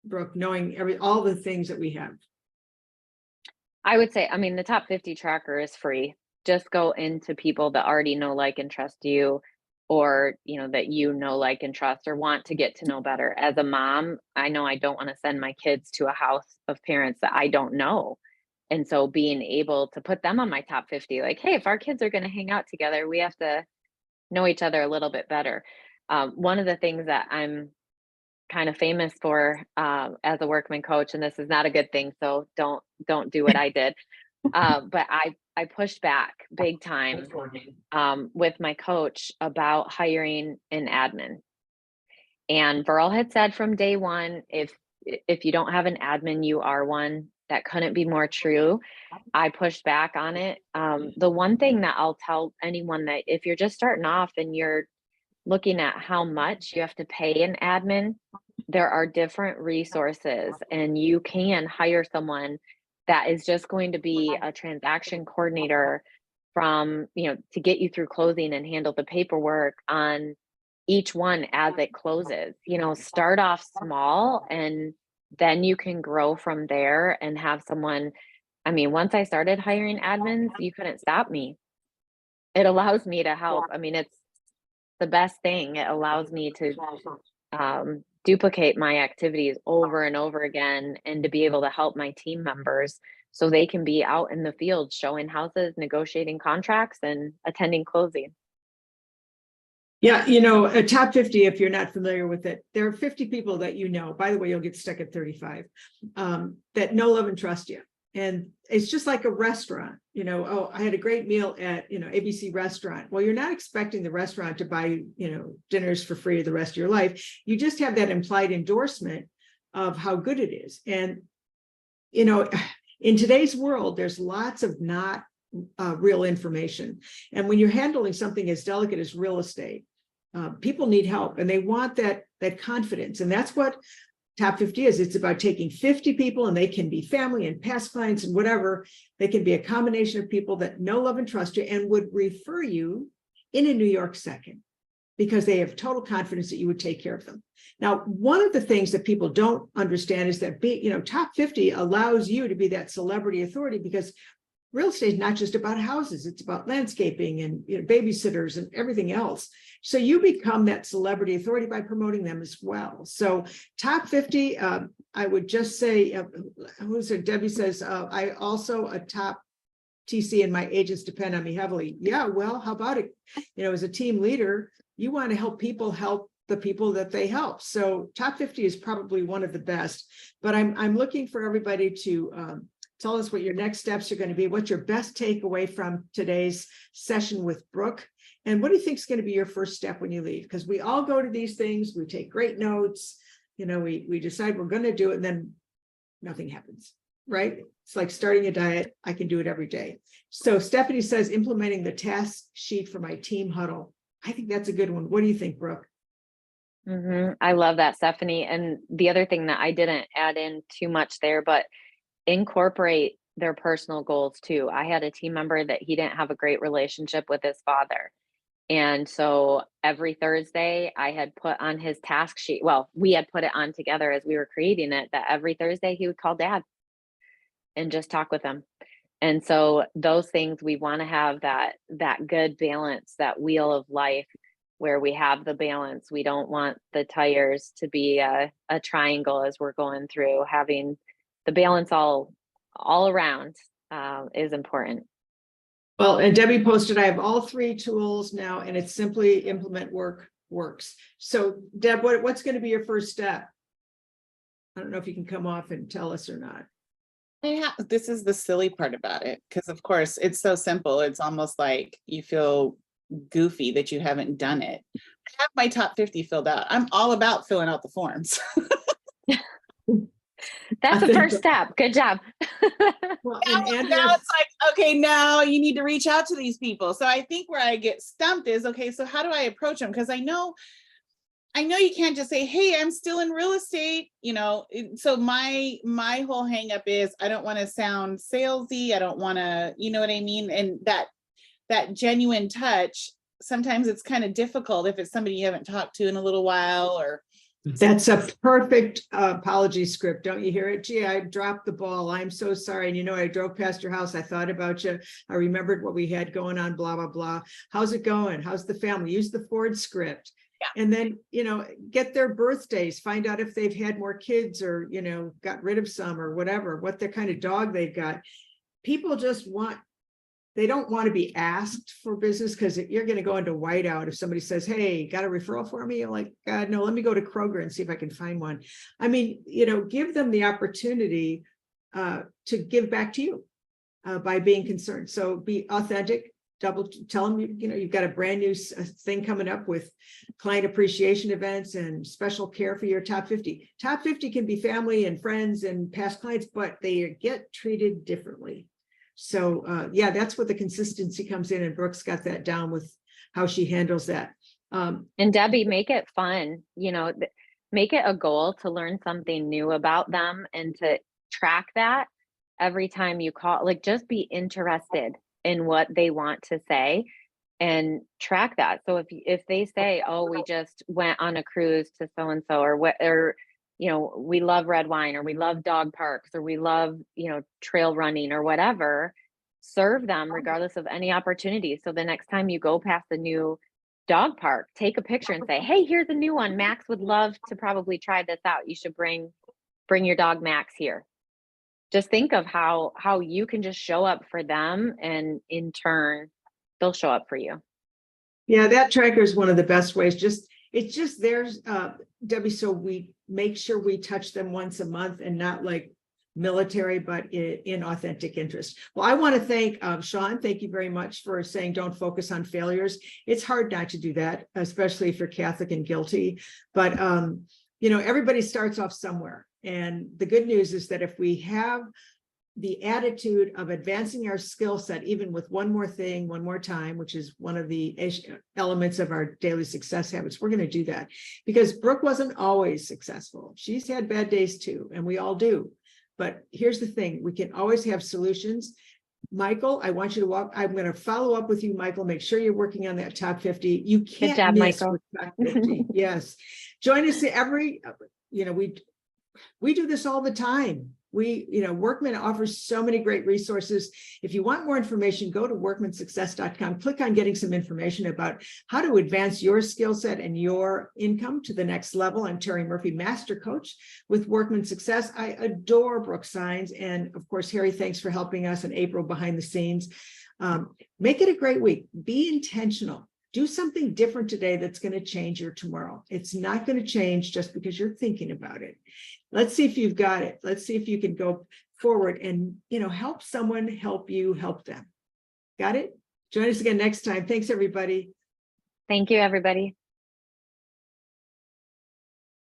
Brooke, knowing all the things that we have? I would say, I mean, the top 50 tracker is free. Just go into people that already know, like, and trust you, or, you know, that you know, like, and trust, or want to get to know better. As a mom, I know I don't want to send my kids to a house of parents that I don't know. And so being able to put them on my top 50, like, hey, if our kids are going to hang out together, we have to know each other a little bit better. One of the things that I'm kind of famous for as a Workman coach, and this is not a good thing, so don't do what I did. But I pushed back big time with my coach about hiring an admin. And Burl had said from day one, if you don't have an admin, you are one. That couldn't be more true. I pushed back on it. The one thing that I'll tell anyone, that if you're just starting off and you're looking at how much you have to pay an admin, there are different resources, and you can hire someone that is just going to be a transaction coordinator from, you know, to get you through closing and handle the paperwork on each one as it closes. You know, start off small, and then you can grow from there and have someone. I mean, once I started hiring admins, you couldn't stop me. It allows me to help. I mean, it's the best thing. It allows me to duplicate my activities over and over again, and to be able to help my team members so they can be out in the field showing houses, negotiating contracts, and attending closing. Yeah, you know, a top 50, if you're not familiar with it, there are 50 people that you know, by the way, you'll get stuck at 35, that know, love, and trust you. And it's just like a restaurant, you know, oh, I had a great meal at, you know, ABC restaurant. Well, you're not expecting the restaurant to buy, you know, dinners for free the rest of your life. You just have that implied endorsement of how good it is. And, you know, in today's world, there's lots of not real information. And when you're handling something as delicate as real estate, people need help, and they want that confidence. And that's what Top 50 is. It's about taking 50 people, and they can be family and past clients and whatever. They can be a combination of people that know, love, and trust you, and would refer you in a New York second, because they have total confidence that you would take care of them. Now, one of the things that people don't understand is that Top 50 allows you to be that celebrity authority, because real estate is not just about houses, it's about landscaping and, you know, babysitters and everything else. So you become that celebrity authority by promoting them as well. So Top 50, I would just say, who's it? Debbie says, I also a top TC and my agents depend on me heavily. Yeah, well, how about it? As a team leader, you want to help the people that they help. So top 50 is probably one of the best, but I'm looking for everybody to tell us what your next steps are going to be. What's your best takeaway from today's session with Brooke? And what do you think is going to be your first step when you leave? Because we all go to these things, we take great notes, we decide we're going to do it, and then nothing happens, right? It's like starting a diet. I can do it every day. So Stephanie says, implementing the task sheet for my team huddle. I think that's a good one. What do you think, Brooke? I love that, Stephanie. And the other thing that I didn't add in too much there, but incorporate their personal goals too. I had a team member that he didn't have a great relationship with his father. And so every Thursday I had put on his task sheet. Well, we had put it on together as we were creating it, that every Thursday he would call dad and just talk with him. And so those things, we want to have that good balance, that wheel of life where we have the balance. We don't want the tires to be a triangle as we're going through. Having the balance all around is important. Well, and Debbie posted, I have all 3 tools now, and it's simply implement works. So Deb, what's going to be your first step? I don't know if you can come off and tell us or not. This is the silly part about it, because of course it's so simple. It's almost like you feel goofy that you haven't done it. I have my top 50 filled out. I'm all about filling out the forms. That's the first step. Good job. Well, now it's like, okay, now you need to reach out to these people. So I think where I get stumped is, okay, so how do I approach them? Because I know you can't just say, hey, I'm still in real estate, so my whole hang up is I don't want to sound salesy. I don't want to, you know what I mean? And that genuine touch, sometimes it's kind of difficult if it's somebody you haven't talked to in a little while. Or that's a perfect apology script. Don't you hear it? Gee, I dropped the ball. I'm so sorry. And I drove past your house. I thought about you. I remembered what we had going on, blah, blah, blah. How's it going? How's the family? Use the Ford script. Yeah. And then, get their birthdays, find out if they've had more kids or, got rid of some or whatever, what their kind of dog they've got. People just they don't want to be asked for business, because you're going to go into whiteout if somebody says, hey, got a referral for me? You're like, God, no, let me go to Kroger and see if I can find one. I mean, give them the opportunity to give back to you by being concerned. So be authentic. Tell them, you've got a brand new thing coming up with client appreciation events and special care for your top 50. Top 50 can be family and friends and past clients, but they get treated differently. So that's where the consistency comes in, and Brooke's got that down with how she handles that. And Debbie, make it fun, make it a goal to learn something new about them and to track that every time you call. Like, just be interested in what they want to say and track that. So if they say, oh, we just went on a cruise to so-and-so, or we love red wine, or we love dog parks, or we love, trail running or whatever, serve them regardless of any opportunity. So the next time you go past the new dog park, take a picture and say, hey, here's a new one. Max would love to probably try this out. You should bring your dog Max here. Just think of how you can just show up for them, and in turn, they'll show up for you. Yeah, that tracker is one of the best ways. It's just there's Debbie, so we make sure we touch them once a month, and not like military, but in authentic interest. Well, I want to thank Sean. Thank you very much for saying don't focus on failures. It's hard not to do that, especially if you're Catholic and guilty. But everybody starts off somewhere. And the good news is that if we have the attitude of advancing our skill set, even with one more thing, one more time, which is one of the elements of our daily success habits, we're going to do that. Because Brooke wasn't always successful. She's had bad days too, and we all do. But here's the thing, we can always have solutions. Michael, I want you to walk. I'm going to follow up with you, Michael. Make sure you're working on that top 50. You can't Good job, miss Michael. Top 50. Yes. Join us we do this all the time. Workman offers so many great resources. If you want more information, go to workmansuccess.com, click on getting some information about how to advance your skill set and your income to the next level. I'm Terri Murphy, Master Coach with Workman Success. I adore Brooke Signs. And of course, Harry, thanks for helping us, and April behind the scenes. Make it a great week. Be intentional. Do something different today that's going to change your tomorrow. It's not going to change just because you're thinking about it. Let's see if you've got it. Let's see if you can go forward and, help someone help you help them. Got it? Join us again next time. Thanks, everybody. Thank you, everybody.